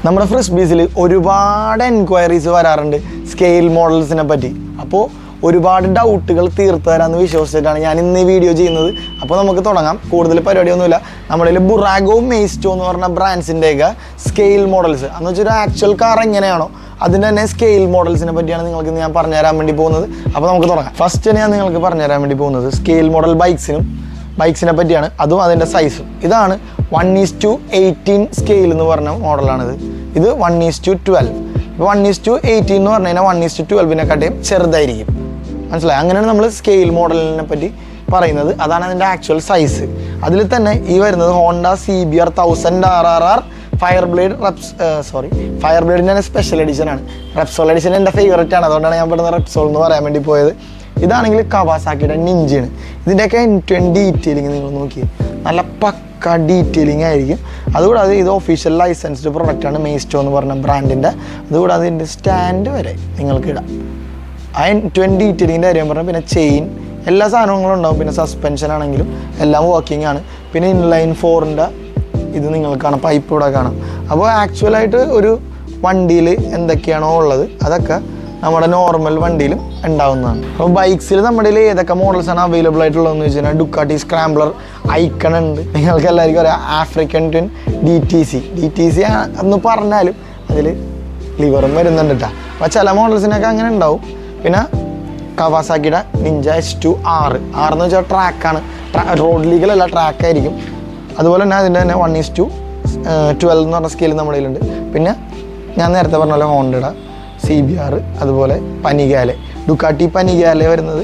നമ്മുടെ ഫ്രിസ്ബീസിൽ ഒരുപാട് എൻക്വയറീസ് വരാറുണ്ട് സ്കെയിൽ മോഡൽസിനെ പറ്റി. അപ്പോൾ ഒരുപാട് ഡൗട്ടുകൾ തീർത്തു തരാമെന്ന് വിശ്വസിച്ചിട്ടാണ് ഞാൻ ഇന്ന് ഈ വീഡിയോ ചെയ്യുന്നത്. അപ്പോൾ നമുക്ക് തുടങ്ങാം. കൂടുതൽ പരിപാടിയൊന്നുമില്ല. നമ്മുടെ കയ്യിൽ ബുറാഗോ മെയ്സ്റ്റോ എന്ന് പറഞ്ഞ ബ്രാൻഡ്സിൻ്റെയൊക്കെ സ്കെയിൽ മോഡൽസ് എന്ന് വെച്ചാൽ ഒരു ആക്ച്വൽ കാർ എങ്ങനെയാണോ അതിൻ്റെ തന്നെ സ്കെയിൽ മോഡൽസിനെ പറ്റിയാണ് നിങ്ങൾക്ക് ഞാൻ പറഞ്ഞുതരാൻ വേണ്ടി പോകുന്നത്. അപ്പോൾ നമുക്ക് തുടങ്ങാം. ഫസ്റ്റ് ഞാൻ നിങ്ങൾക്ക് പറഞ്ഞുതരാൻ വേണ്ടി പോകുന്നത് സ്കെയിൽ മോഡൽ ബൈക്സിനെ പറ്റിയാണ്. അതും അതിൻ്റെ സൈസും. ഇതാണ് 1:18 സ്കെയിൽ എന്ന് പറഞ്ഞ മോഡലാണിത്. ഇത് 1:12. ഇപ്പോൾ 1:18 എന്ന് പറഞ്ഞു കഴിഞ്ഞാൽ 1:12 ചെറുതായിരിക്കും. മനസ്സിലായി? അങ്ങനെയാണ് നമ്മൾ സ്കെയിൽ മോഡലിനെ പറ്റി പറയുന്നത്. അതാണ് അതിൻ്റെ ആക്ച്വൽ സൈസ്. അതിൽ തന്നെ ഈ വരുന്നത് ഹോണ്ട CBR 1000 RRR ഫയർബ്ലേഡിൻ്റെ തന്നെ സ്പെഷ്യൽ എഡിഷനാണ്. റെപ്സോൾ എഡിഷൻ എൻ്റെ ഫേവറേറ്റ് ആണ്. അതുകൊണ്ടാണ് ഞാൻ പെടുന്ന റെപ്സോൾ എന്ന് പറയാൻ വേണ്ടി പോയത്. ഇതാണെങ്കിൽ കവാസാക്കിയുടെ നിഞ്ചയാണ്. ഇതിൻ്റെയൊക്കെ ഡീറ്റെയിലിങ് നിങ്ങൾ നോക്കി, നല്ല പക്ക ഡീറ്റെയിലിംഗ് ആയിരിക്കും. അതുകൂടാതെ ഇത് ഒഫീഷ്യൽ ലൈസൻസ്ഡ് പ്രൊഡക്റ്റാണ് മെയ്സ്റ്റോ എന്ന് പറഞ്ഞ ബ്രാൻഡിൻ്റെ. അതുകൂടാതെ ഇതിൻ്റെ സ്റ്റാൻഡ് വരെ നിങ്ങൾക്ക് ഇടാം. ആ ഡീറ്റെയിലിങ്ങിൻ്റെ കാര്യം പറഞ്ഞാൽ പിന്നെ ചെയിൻ എല്ലാ സാധനങ്ങളും ഉണ്ടാവും. പിന്നെ സസ്പെൻഷൻ ആണെങ്കിലും എല്ലാം വർക്കിംഗ് ആണ്. പിന്നെ ഇൻലൈൻ 4ൻ്റെ ഇത് നിങ്ങൾക്ക് കാണാം, പൈപ്പ് ഇവിടെ കാണാം. അപ്പോൾ ആക്ച്വലായിട്ട് ഒരു വണ്ടിയിൽ എന്തൊക്കെയാണോ ഉള്ളത് അതൊക്കെ നമ്മുടെ നോർമൽ വണ്ടിയിലും ഉണ്ടാവുന്നതാണ്. അപ്പോൾ ബൈക്സിൽ നമ്മുടെ ഏതൊക്കെ മോഡൽസാണ് അവൈലബിൾ ആയിട്ടുള്ളതെന്ന് വെച്ച് കഴിഞ്ഞാൽ ഡുക്കാട്ടി സ്ക്രാംബ്ലർ ഐക്കൺ ഉണ്ട്. നിങ്ങൾക്ക് എല്ലാവർക്കും അറിയാം ആഫ്രിക്കൻ ട്വിൻ DTC എന്ന് പറഞ്ഞാലും അതിൽ ലിവറും വരുന്നുണ്ട് കേട്ടോ. അപ്പോൾ ചില മോഡൽസിനൊക്കെ അങ്ങനെ ഉണ്ടാവും. പിന്നെ കവാസാക്കിയുടെ നിഞ്ച H2 R എന്ന് വെച്ചാൽ ട്രാക്കാണ്. റോഡ് ലീഗലല്ല, ട്രാക്കായിരിക്കും. അതുപോലെ തന്നെ അതിൻ്റെ തന്നെ 1:12 എന്ന് പറഞ്ഞ സ്കെയിൽ നമ്മുടെ കയ്യിലുണ്ട്. പിന്നെ ഞാൻ നേരത്തെ പറഞ്ഞ പോലെ ഹോണ്ടയുടെ CBR, അതുപോലെ പനിഗാലെ ഡുക്കാട്ടി പനിഗാലെ വരുന്നത്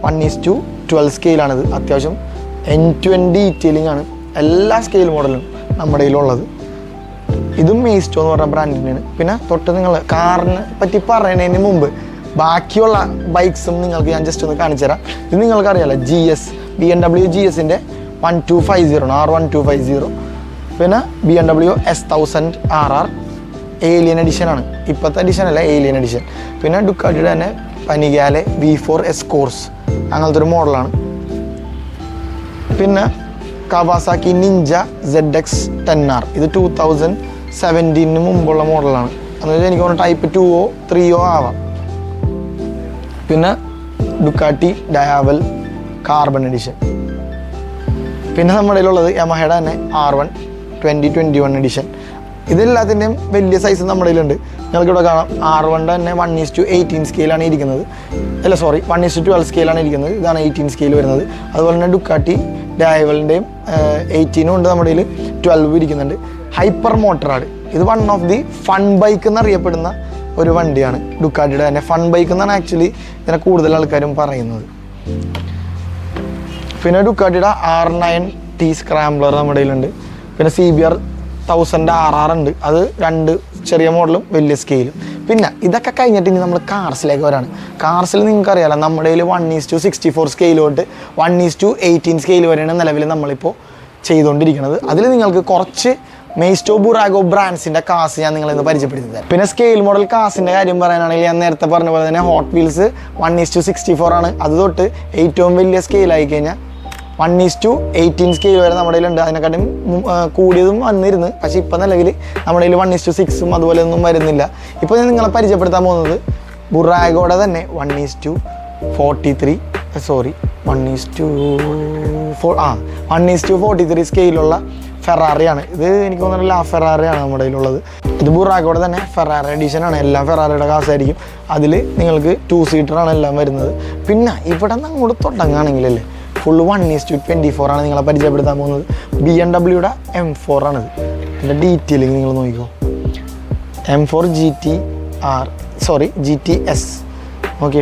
1:12 സ്കെയിലാണിത്. അത്യാവശ്യം end-to-end ഡീറ്റെയിലിംഗ് ആണ് എല്ലാ സ്കെയിൽ മോഡലും നമ്മുടെ കയ്യിലുള്ളത്. ഇതും മെയ്സ്റ്റോ എന്ന് പറഞ്ഞ ബ്രാൻഡിൻ്റെയാണ്. പിന്നെ തൊട്ട് നിങ്ങൾ കാറിനെ പറ്റി പറയുന്നതിന് മുമ്പ് ബാക്കിയുള്ള ബൈക്സും നിങ്ങൾക്ക് ഞാൻ ജസ്റ്റ് ഒന്ന് കാണിച്ചു തരാം. ഇത് നിങ്ങൾക്കറിയാമല്ലോ BMW GSൻ്റെ 1250 R1250. പിന്നെ BMW S1000 RR ഏലിയൻ എഡിഷനാണ്. ഇപ്പോഴത്തെ എഡിഷൻ അല്ല, ഏലിയൻ എഡിഷൻ. പിന്നെ ഡുക്കാട്ടിയുടെ തന്നെ പനിഗാലെ V4 Escorts അങ്ങനത്തെ ഒരു മോഡലാണ്. പിന്നെ കവാസാക്കി നിഞ്ച ZX10R. ഇത് 2017 മുമ്പുള്ള മോഡലാണ്. എന്ന് വെച്ചാൽ എനിക്ക് തോന്നുന്നു ടൈപ്പ് 2ഓ 3ഓ ആവാം. പിന്നെ ഡുക്കാട്ടി ഡയാവൽ കാർബൺ എഡിഷൻ. പിന്നെ നമ്മുടെ കയ്യിലുള്ളത് യമഹയുടെ തന്നെ R1 2021 എഡിഷൻ. ഇതെല്ലാത്തിൻ്റെയും വലിയ സൈസ് നമ്മുടെ കയ്യിലുണ്ട്. നിങ്ങൾക്കിവിടെ കാണാം R1 തന്നെ 1:18 സ്കെയിലാണ് ഇരിക്കുന്നത്. 1:12 സ്കെയിലാണ് ഇരിക്കുന്നത്. ഇതാണ് 18 സ്കെയിൽ വരുന്നത്. അതുപോലെ തന്നെ ഡുക്കാട്ടി ഡയാവലിൻ്റെയും 18 ഉണ്ട് നമ്മുടെ കയ്യിൽ, 12 ഇരിക്കുന്നുണ്ട്. ഹൈപ്പർ മോട്ടറാണ്. ഇത് one of the fun bike എന്നറിയപ്പെടുന്ന ഒരു വണ്ടിയാണ്. ഡുക്കാട്ടിയുടെ തന്നെ ഫൺ ബൈക്ക് എന്നാണ് ആക്ച്വലി ഇതിനെ കൂടുതൽ ആൾക്കാരും പറയുന്നത്. പിന്നെ ഡുക്കാട്ടിയുടെ R9T സ്ക്രാംബ്ലർ നമ്മുടെ കയ്യിലുണ്ട്. പിന്നെ CBR 1000 RR ഉണ്ട്. അത് 2 ചെറിയ മോഡലും വലിയ സ്കെയിലും. പിന്നെ ഇതൊക്കെ കഴിഞ്ഞിട്ട് ഇനി നമ്മൾ കാർസിലേക്ക് വരാണ്. കാർസിൽ നിങ്ങൾക്കറിയാലോ നമ്മുടെ കയ്യിൽ 1:64 സ്കെയിൽ തൊട്ട് 1:18 സ്കെയിൽ വരെയാണ് നിലവിൽ നമ്മളിപ്പോൾ ചെയ്തുകൊണ്ടിരിക്കുന്നത്. അതിൽ നിങ്ങൾക്ക് കുറച്ച് മെയ്സ്റ്റോ ബുറാഗോ ബ്രാൻഡ്സിൻ്റെ കാസ് ഞാൻ നിങ്ങളിന്ന് പരിചയപ്പെടുത്തി തരാം. പിന്നെ സ്കെയിൽ മോഡൽ കാസിൻ്റെ കാര്യം പറയാനാണെങ്കിൽ ഞാൻ നേരത്തെ പറഞ്ഞ പോലെ തന്നെ ഹോട്ട് വീൽസ് 1:64 ആണ്. അത് തൊട്ട് ഏറ്റവും വലിയ സ്കെയിലായി കഴിഞ്ഞാൽ 1:18 സ്കെയിൽ വരെ നമ്മുടെ കയ്യിലുണ്ട്. അതിനെക്കാട്ടും കൂടിയതും വന്നിരുന്നു. പക്ഷേ ഇപ്പം നിലവിൽ നമ്മുടെ കയ്യിൽ 1:6ഉം അതുപോലെ ഒന്നും വരുന്നില്ല. ഇപ്പോൾ ഞാൻ നിങ്ങളെ പരിചയപ്പെടുത്താൻ പോകുന്നത് ബുറാഗോയുടെ തന്നെ 1:43 സ്കെയിലുള്ള ഫെറാറിയാണ്. ഇത് എനിക്ക് തോന്നുന്നില്ല ഫെറാറിയാണ് നമ്മുടെ കയ്യിലുള്ളത്. ഇത് ബുറാഗോയുടെ തന്നെ ഫെറാറി എഡിഷനാണ്. എല്ലാം ഫെറാറിയുടെ കാസായിരിക്കും. അതിൽ നിങ്ങൾക്ക് 2 സീറ്ററാണ് എല്ലാം വരുന്നത്. പിന്നെ ഇവിടെ നിന്ന് അങ്ങോട്ട് തുടങ്ങുകയാണെങ്കിലല്ലേ ഫുള്ള് 1:24 ആണ് നിങ്ങളെ പരിചയപ്പെടുത്താൻ പോകുന്നത്. BMW M4 ആണിത്. ഇതിൻ്റെ ഡീറ്റെയിലിങ് നിങ്ങൾ നോക്കിക്കോ. M4 GTS okay.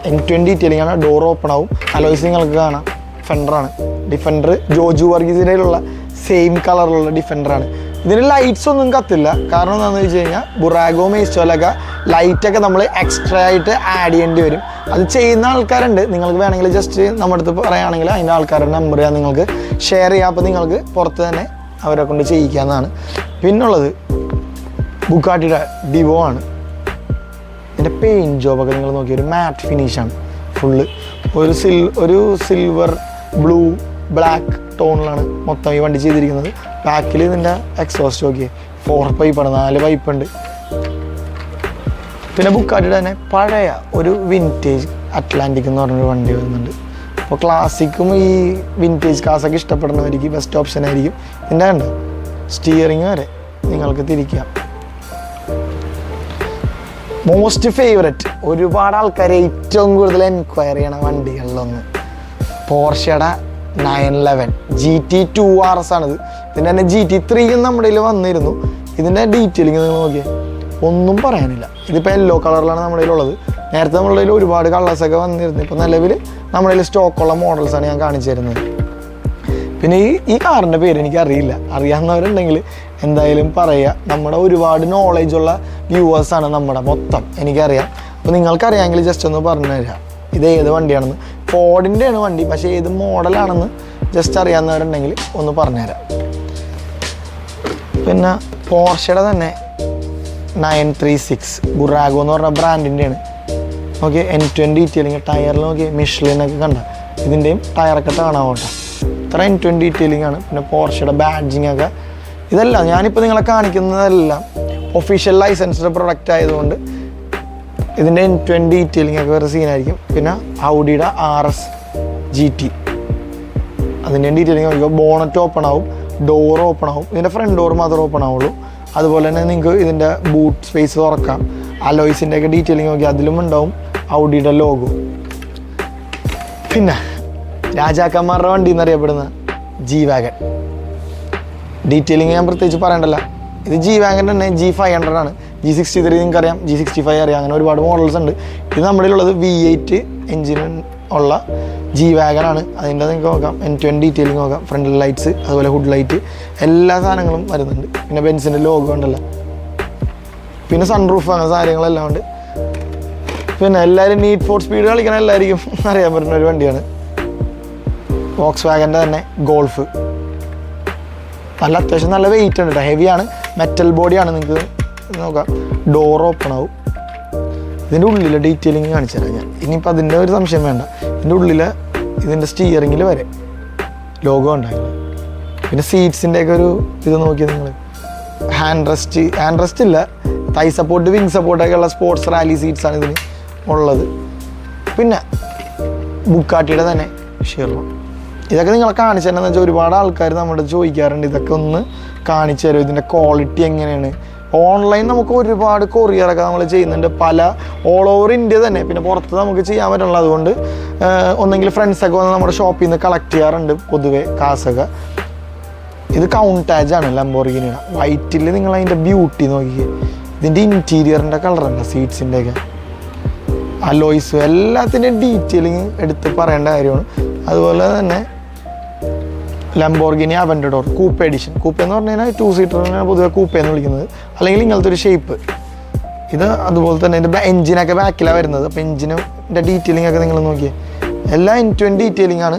end-to-end detailing ആണ്. ഡോർ ഓപ്പൺ ആവും. അലോയ്സ് നിങ്ങൾക്ക് കാണാം. ഫെൻഡറാണ്. ഡിഫൻഡർ ജോജു വർഗീസിൻ്റെയിലുള്ള സെയിം കളറിലുള്ള ഡിഫൻഡറാണ്. ഇതിന് ലൈറ്റ്സ് ഒന്നും കത്തില്ല. കാരണം എന്താണെന്ന് വെച്ച് കഴിഞ്ഞാൽ ബുറാഗോ മെയ്സ്റ്റോയിലൊക്കെ ലൈറ്റൊക്കെ നമ്മൾ എക്സ്ട്രാ ആയിട്ട് ആഡ് ചെയ്യേണ്ടി വരും. അത് ചെയ്യുന്ന ആൾക്കാരുണ്ട്. നിങ്ങൾക്ക് വേണമെങ്കിൽ ജസ്റ്റ് നമ്മുടെ അടുത്ത് പറയുകയാണെങ്കിൽ അതിൻ്റെ ആൾക്കാരുടെ നമ്പർ ഞാൻ നിങ്ങൾക്ക് ഷെയർ ചെയ്യാം. അപ്പോൾ നിങ്ങൾക്ക് പുറത്ത് തന്നെ അവരെ കൊണ്ട് ചെയ്യിക്കാവുന്നതാണ്. പിന്നുള്ളത് ബുഗാട്ടിയുടെ ഡിവോ ആണ്. ഇതിൻ്റെ പെയിൻറ്റ് ജോബൊക്കെ നിങ്ങൾ നോക്കി ഒരു മാറ്റ് ഫിനിഷാണ്. ഫുള്ള് ഒരു സിൽവർ ബ്ലൂ ബ്ലാക്ക് ടോണിലാണ് മൊത്തം ഈ വണ്ടി ചെയ്തിരിക്കുന്നത്. ബാക്കിൽ ഇതിൻ്റെ എക്സോസ്റ്റ് നോക്കിയേ 4 പൈപ്പാണ്, 4 പൈപ്പുണ്ട്. പിന്നെ ബുക്കാട്ടിയുടെ തന്നെ പഴയ ഒരു വിൻറ്റേജ് അറ്റ്ലാന്റിക് എന്ന് പറഞ്ഞൊരു വണ്ടി വരുന്നുണ്ട്. അപ്പോൾ ക്ലാസിക്കും ഈ വിൻറ്റേജ് കാസൊക്കെ ഇഷ്ടപ്പെടുന്നവർക്ക് ബെസ്റ്റ് ഓപ്ഷൻ ആയിരിക്കും. ഇതിൻ്റെ ഉണ്ട് സ്റ്റിയറിങ് വരെ നിങ്ങൾക്ക് തിരിക്കാം. മോസ്റ്റ് ഫേവററ്റ്, ഒരുപാട് ആൾക്കാർ ഏറ്റവും കൂടുതൽ എൻക്വയറി ചെയ്യണ വണ്ടികളിലൊന്ന് പോർഷയുടെ 911 GT2 RS ആണിത്. ഇതിൻ്റെ തന്നെ GT3 നമ്മുടെ കയ്യിൽ വന്നിരുന്നു. ഇതിൻ്റെ ഡീറ്റെയിലിങ് നിങ്ങൾ നോക്കിയാൽ ഒന്നും പറയാനില്ല. ഇതിപ്പോൾ യെല്ലോ കളറിലാണ് നമ്മുടെ കയ്യിലുള്ളത്. നേരത്തെ നമ്മുടെ കയ്യിൽ ഒരുപാട് കളേഴ്സൊക്കെ വന്നിരുന്നു. ഇപ്പോൾ നിലവിൽ നമ്മുടെ കയ്യിൽ സ്റ്റോക്കുള്ള മോഡൽസാണ് ഞാൻ കാണിച്ചു തരുന്നത്. പിന്നെ ഈ കാറിൻ്റെ പേര് എനിക്കറിയില്ല, അറിയാവുന്നവരുണ്ടെങ്കിൽ എന്തായാലും പറയുക. നമ്മുടെ ഒരുപാട് നോളേജുള്ള വ്യൂവേഴ്സാണ് നമ്മുടെ മൊത്തം, എനിക്കറിയാം. അപ്പോൾ നിങ്ങൾക്കറിയാമെങ്കിൽ ജസ്റ്റ് ഒന്ന് പറഞ്ഞു തരാം ഇത് ഏത് വണ്ടിയാണെന്ന്. ഫോർഡിൻ്റെയാണ് വണ്ടി, പക്ഷേ ഏത് മോഡലാണെന്ന് ജസ്റ്റ് അറിയാവുന്നവരുണ്ടെങ്കിൽ ഒന്ന് പറഞ്ഞുതരാം. പിന്നെ പോർഷയുടെ തന്നെ 936 ബുറാഗോ എന്ന് പറഞ്ഞ ബ്രാൻഡിൻ്റെയാണ്. നോക്കി N20 ഡീറ്റെയിലിങ്, ടയറിൽ നോക്കി മിഷ്ലിനൊക്കെ കണ്ട, ഇതിൻ്റെയും ടയറൊക്കെ കാണാവട്ടെ. ഇത്ര N20 ഡീറ്റെയിലിംഗ് ആണ്. പിന്നെ പോർഷയുടെ ബാഡ്ജിങ് ഒക്കെ, ഇതെല്ലാം ഞാനിപ്പോൾ നിങ്ങളെ കാണിക്കുന്നതെല്ലാം ഒഫീഷ്യൽ ലൈസൻസ്ഡ് പ്രൊഡക്റ്റ് ആയതുകൊണ്ട് ഇതിൻ്റെ N20 ഡീറ്റെയിലിംഗ് ഒക്കെ വേറെ സീനായിരിക്കും. പിന്നെ ഔഡിയുടെ RS GT അതിൻ്റെ ഡീറ്റെയിലിംഗ് നോക്കിയോ. ബോണറ്റ് ഓപ്പൺ ആവും, ഡോർ ഓപ്പൺ ആവും. ഇതിൻ്റെ ഫ്രണ്ട് ഡോർ മാത്രമേ ഓപ്പൺ ആവുള്ളൂ. അതുപോലെ തന്നെ നിങ്ങൾക്ക് ഇതിൻ്റെ ബൂട്ട് സ്പേസ് തുറക്കാം. അലോയ്സിൻ്റെ ഒക്കെ ഡീറ്റെയിലിംഗ് നോക്കി, അതിലും ഉണ്ടാവും ഔഡിയുടെ ലോഗോ. പിന്നെ രാജാക്കന്മാരുടെ വണ്ടി എന്നറിയപ്പെടുന്ന G-Wagon ഡീറ്റെയിലിംഗ് ഞാൻ പ്രത്യേകിച്ച് പറയണ്ടല്ല. ഇത് G-Wagon തന്നെ G500 ആണ്. G63 നിങ്ങൾക്കറിയാം, G65 അറിയാം, അങ്ങനെ ഒരുപാട് മോഡൽസ് ഉണ്ട്. ഇത് നമ്മുടെ ഉള്ളത് V8 എഞ്ചിൻ ഉള്ള G-Wagon ആണ്. അതിൻ്റെ നിങ്ങൾക്ക് നോക്കാം N20 ഡീറ്റെയിലിംഗ് നോക്കാം, ഫ്രണ്ട് ലൈറ്റ്സ്, അതുപോലെ ഹുഡ് ലൈറ്റ്, എല്ലാ സാധനങ്ങളും വരുന്നുണ്ട്. പിന്നെ ബെൻസിൻ്റെ ലോഗോ ഉണ്ടല്ലോ, പിന്നെ സൺറൂഫ്, അങ്ങനെ കാര്യങ്ങളെല്ലാം ഉണ്ട്. പിന്നെ എല്ലാവരും നീഡ് ഫോർ സ്പീഡ് കളിക്കണ എല്ലാവർക്കും അറിയാൻ പറ്റുന്ന ഒരു വണ്ടിയാണ് വോക്സ്വാഗൻ്റെ തന്നെ ഗോൾഫ്. നല്ല അത്യാവശ്യം നല്ല വെയിറ്റ് ഉണ്ട് കേട്ടോ, ഹെവിയാണ്, മെറ്റൽ ബോഡിയാണ്. നിങ്ങൾക്ക് നോക്കാം ഡോർ ഓപ്പൺ ആവും. ഇതിൻ്റെ ഉള്ളിലെ ഡീറ്റെയിലിംഗ് കാണിച്ചു തരാം ഞാൻ. ഇനിയിപ്പോൾ അതിൻ്റെ ഒരു സംശയം വേണ്ട. ഇതിൻ്റെ ഉള്ളിൽ ഇതിൻ്റെ സ്റ്റിയറിങ്ങിൽ വരെ ലോഗോ ഉണ്ടായിരുന്നു. പിന്നെ സീറ്റ്സിൻ്റെയൊക്കെ ഒരു ഇത് നോക്കിയാൽ നിങ്ങൾ ഹാൻഡ് റെസ്റ്റ് ഇല്ല, തൈ സപ്പോർട്ട്, വിങ് സപ്പോർട്ടൊക്കെ ഉള്ള സ്പോർട്സ് റാലി സീറ്റ്സാണ് ഇതിന് ഉള്ളത്. പിന്നെ ബുക്കാട്ടിയുടെ തന്നെ ഷിർവ, ഇതൊക്കെ നിങ്ങളെ കാണിച്ചു തരാമെന്ന് വെച്ചാൽ ഒരുപാട് ആൾക്കാർ നമ്മുടെ ചോദിക്കാറുണ്ട്, ഇതൊക്കെ ഒന്ന് കാണിച്ചു തരും, ഇതിൻ്റെ ക്വാളിറ്റി എങ്ങനെയാണ്. ഓൺലൈൻ നമുക്ക് ഒരുപാട് കൊറിയറൊക്കെ നമ്മൾ ചെയ്യുന്നുണ്ട്, പല ഓൾ ഓവർ ഇന്ത്യ തന്നെ. പിന്നെ പുറത്ത് നമുക്ക് ചെയ്യാൻ പറ്റുള്ളൂ. അതുകൊണ്ട് ഒന്നെങ്കിൽ ഫ്രണ്ട്സൊക്കെ വന്ന് നമ്മുടെ ഷോപ്പിൽ നിന്ന് കളക്ട് ചെയ്യാറുണ്ട് പൊതുവെ കാസൊക്കെ. ഇത് കൗണ്ടാജാണ് ലംബോർഗിനിയുടെ. വൈറ്റിൽ നിങ്ങൾ അതിൻ്റെ ബ്യൂട്ടി നോക്കിയേ. ഇതിൻ്റെ ഇൻറ്റീരിയറിൻ്റെ കളറുണ്ട്, സീറ്റ്സിൻ്റെയൊക്കെ അലോയ്സ്, എല്ലാത്തിൻ്റെയും ഡീറ്റെയിലിങ് എടുത്ത് പറയേണ്ട കാര്യമാണ്. അതുപോലെ തന്നെ ലംബോർഗിനി അവൻ്റഡോർ കൂപ്പ എഡിഷൻ. കൂപ്പ എന്ന് പറഞ്ഞു കഴിഞ്ഞാൽ 2 സീറ്ററിനാണ് പൊതുവെ കൂപ്പ എന്ന് വിളിക്കുന്നത്, അല്ലെങ്കിൽ ഇങ്ങനത്തെ ഒരു ഷേപ്പ്. ഇത് അതുപോലെ തന്നെ ഇതിൻ്റെ എഞ്ചിനൊക്കെ ബാക്കിലാണ് വരുന്നത്. അപ്പോൾ എഞ്ചിൻ്റെ ഡീറ്റെയിലിംഗ് ഒക്കെ നിങ്ങൾ നോക്കിയേ, എല്ലാം N20 ഡീറ്റെയിലിംഗ് ആണ്.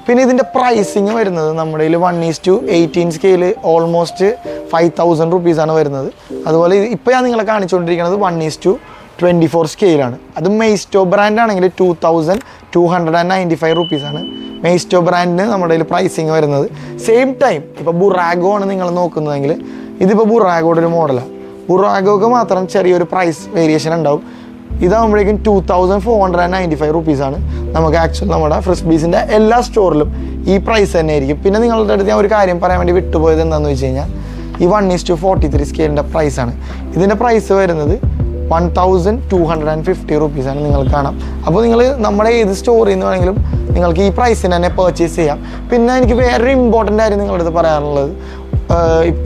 പിന്നെ ഇതിൻ്റെ പ്രൈസിങ് വരുന്നത് നമ്മുടെ കയ്യിൽ 1:18 സ്കെയിൽ ഓൾമോസ്റ്റ് 5,000 റുപ്പീസാണ് വരുന്നത്. അതുപോലെ ഇപ്പോൾ ഞാൻ നിങ്ങളെ കാണിച്ചുകൊണ്ടിരിക്കുന്നത് 1:24 സ്കെയിലാണ്. അത് മെയ്സ്റ്റോ ബ്രാൻഡ് ആണെങ്കിൽ 2,295 റുപ്പീസാണ് മെയ്സ്റ്റോ ബ്രാൻഡിന് നമ്മുടെ കയ്യിൽ പ്രൈസിങ് വരുന്നത്. സെയിം ടൈം ഇപ്പോൾ ബുറാഗോ ആണ് നിങ്ങൾ നോക്കുന്നതെങ്കിൽ, ഇതിപ്പോൾ ബുറാഗോയുടെ ഒരു മോഡലാണ്. ബുറാഗോക്ക് മാത്രം ചെറിയൊരു പ്രൈസ് വേരിയേഷൻ ഉണ്ടാവും. ഇതാകുമ്പോഴേക്കും 2,495 റുപ്പീസാണ് നമുക്ക് ആക്ച്വൽ നമ്മുടെ ഫ്രിസ്ബീസിൻ്റെ എല്ലാ സ്റ്റോറിലും ഈ പ്രൈസ് തന്നെ ആയിരിക്കും. പിന്നെ നിങ്ങളുടെ അടുത്ത് ഞാൻ ഒരു കാര്യം പറയാൻ വേണ്ടി വിട്ടുപോയത് എന്താണെന്ന് വെച്ച് കഴിഞ്ഞാൽ, ഈ 1:43 സ്കെയിലിൻ്റെ പ്രൈസാണ്. ഇതിൻ്റെ പ്രൈസ് വരുന്നത് 1,250 റുപ്പീസാണ് നിങ്ങൾക്ക് കാണാം. അപ്പോൾ നിങ്ങൾ നമ്മുടെ ഏത് സ്റ്റോറിൽ നിന്ന് വേണമെങ്കിലും നിങ്ങൾക്ക് ഈ പ്രൈസിന് തന്നെ പർച്ചേസ് ചെയ്യാം. പിന്നെ എനിക്ക് വേറൊരു ഇമ്പോർട്ടൻ്റ് കാര്യം നിങ്ങളുടെ അടുത്ത് പറയാനുള്ളത്,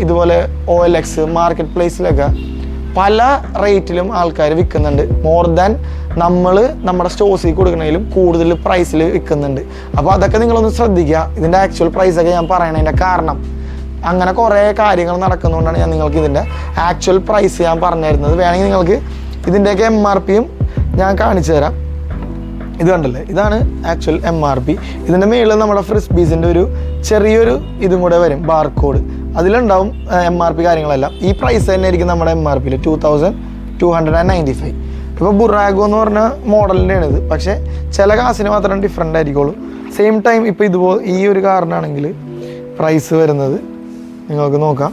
ഇതുപോലെ OLX മാർക്കറ്റ് പ്ലേസിലൊക്കെ പല റേറ്റിലും ആൾക്കാർ വിൽക്കുന്നുണ്ട്. മോർ ദാൻ നമ്മൾ നമ്മുടെ സ്റ്റോഴ്സിൽ കൊടുക്കുന്നതിലും കൂടുതൽ പ്രൈസിൽ വിൽക്കുന്നുണ്ട്. അപ്പോൾ അതൊക്കെ നിങ്ങളൊന്ന് ശ്രദ്ധിക്കുക. ഇതിൻ്റെ ആക്ച്വൽ പ്രൈസൊക്കെ ഞാൻ പറയണതിൻ്റെ കാരണം അങ്ങനെ കുറേ കാര്യങ്ങൾ നടക്കുന്നതുകൊണ്ടാണ് ഞാൻ നിങ്ങൾക്ക് ഇതിൻ്റെ ആക്ച്വൽ പ്രൈസ് ഞാൻ പറഞ്ഞു തരുന്നത്. വേണമെങ്കിൽ നിങ്ങൾക്ക് ഇതിൻ്റെയൊക്കെ MRPയും ഞാൻ കാണിച്ചു തരാം. ഇത് കണ്ടല്ലേ, ഇതാണ് ആക്ച്വൽ MRP. ഇതിൻ്റെ മുകളിൽ നമ്മുടെ ഫ്രിസ്ബീസിൻ്റെ ഒരു ചെറിയൊരു ഇതും കൂടെ വരും, ബാർകോഡ്, അതിലുണ്ടാവും MRP കാര്യങ്ങളെല്ലാം. ഈ പ്രൈസ് തന്നെ ആയിരിക്കും നമ്മുടെ MRPയിൽ 2,295. ഇപ്പോൾ ബുറാഗോ എന്ന് പറഞ്ഞ മോഡലിൻ്റെയാണ് ഇത്, പക്ഷേ ചില കാസിന് മാത്രം ഡിഫറെൻ്റ് ആയിരിക്കുള്ളൂ. സെയിം ടൈം ഇപ്പോൾ ഇതുപോലെ ഈ ഒരു കാറിനാണെങ്കിൽ പ്രൈസ് വരുന്നത് നിങ്ങൾക്ക് നോക്കാം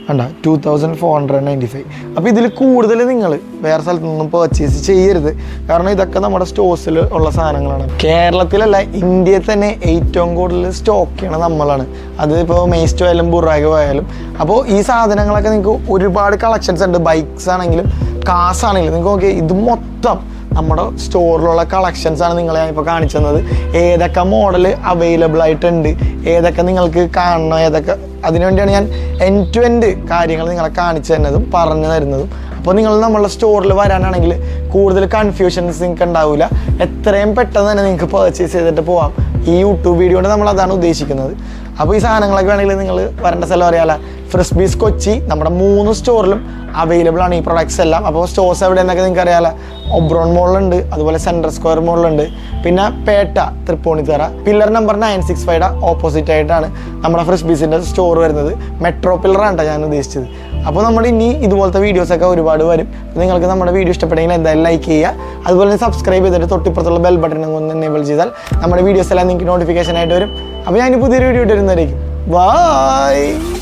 കണ്ട 2495. അപ്പോൾ ഇതിൽ കൂടുതൽ നിങ്ങൾ വേറെ സ്ഥലത്തു നിന്നും പർച്ചേസ് ചെയ്യരുത്. കാരണം ഇതൊക്കെ നമ്മുടെ സ്റ്റോഴ്സിൽ ഉള്ള സാധനങ്ങളാണ്. കേരളത്തിലല്ല, ഇന്ത്യയിൽ തന്നെ ഏറ്റവും കൂടുതൽ സ്റ്റോക്ക് ചെയ്യണത് നമ്മളാണ്. അത് ഇപ്പോൾ മെയ്സ്റ്റോ ആയാലും ബുറാഗോ ആയാലും. അപ്പോൾ ഈ സാധനങ്ങളൊക്കെ നിങ്ങൾക്ക് ഒരുപാട് കളക്ഷൻസ് ഉണ്ട്. ബൈക്സ് ആണെങ്കിലും കാസ് ആണെങ്കിലും നിങ്ങൾക്ക് നോക്കിയാൽ ഇത് മൊത്തം നമ്മുടെ സ്റ്റോറിലുള്ള കളക്ഷൻസാണ് നിങ്ങളെ ഞാൻ ഇപ്പോൾ കാണിച്ചു തന്നത്. ഏതൊക്കെ മോഡൽ അവൈലബിൾ ആയിട്ടുണ്ട്, ഏതൊക്കെ നിങ്ങൾക്ക് കാണണം, ഏതൊക്കെ, അതിനുവേണ്ടിയാണ് ഞാൻ എൻഡ് ടു എൻഡ് കാര്യങ്ങൾ നിങ്ങളെ കാണിച്ചു തരുന്നതും പറഞ്ഞു തരുന്നതും. അപ്പോൾ നിങ്ങൾ നമ്മളുടെ സ്റ്റോറിൽ വരാനാണെങ്കിൽ കൂടുതൽ കൺഫ്യൂഷൻസ് നിങ്ങൾക്ക് ഉണ്ടാവില്ല. എത്രയും പെട്ടെന്ന് തന്നെ നിങ്ങൾക്ക് പർച്ചേസ് ചെയ്തിട്ട് പോവാം. ഈ യൂട്യൂബ് വീഡിയോ കൊണ്ട് നമ്മൾ അതാണ് ഉദ്ദേശിക്കുന്നത്. അപ്പോൾ ഈ സാധനങ്ങളൊക്കെ വേണമെങ്കിൽ നിങ്ങൾ വരേണ്ട സ്ഥലം അറിയാമല്ല, ഫ്രിസ്ബീസ് കൊച്ചി നമ്മുടെ 3 സ്റ്റോറിലും അവൈലബിൾ ആണ് ഈ പ്രൊഡക്ട്സ് എല്ലാം. അപ്പോൾ സ്റ്റോഴ്സ് എവിടെയെന്നൊക്കെ നിങ്ങൾക്ക് അറിയാമല്ല, ഒബ്രോൺ മോളിലുണ്ട്, അതുപോലെ സെൻട്രൽ സ്ക്വയർ മോളിലുണ്ട്, പിന്നെ Pettah Tripunithura pillar number 965 opposite ആയിട്ടാണ് നമ്മുടെ ഫ്രിസ്ബീസിൻ്റെ സ്റ്റോർ വരുന്നത്. മെട്രോ പില്ലറാണ് ഞാൻ ഉദ്ദേശിച്ചത്. അപ്പോൾ നമ്മൾ ഇനി ഇതുപോലത്തെ വീഡിയോസൊക്കെ ഒരുപാട് വരും. നിങ്ങൾക്ക് നമ്മുടെ വീഡിയോ ഇഷ്ടപ്പെട്ടെങ്കിൽ എന്തായാലും ലൈക്ക് ചെയ്യുക. അതുപോലെ തന്നെ സബ്സ്ക്രൈബ് ചെയ്തിട്ട് തൊട്ടിപ്പുറത്തുള്ള ബെൽ ബട്ടൺ ഒന്ന് എനേബിൾ ചെയ്താൽ നമ്മുടെ വീഡിയോസ് എല്ലാം നിങ്ങൾക്ക് നോട്ടിഫിക്കേഷൻ ആയിട്ട് വരും. അപ്പോൾ ഞാൻ പുതിയൊരു വീഡിയോ ഇട്ട് വരുന്നതായിരിക്കും. ബൈ.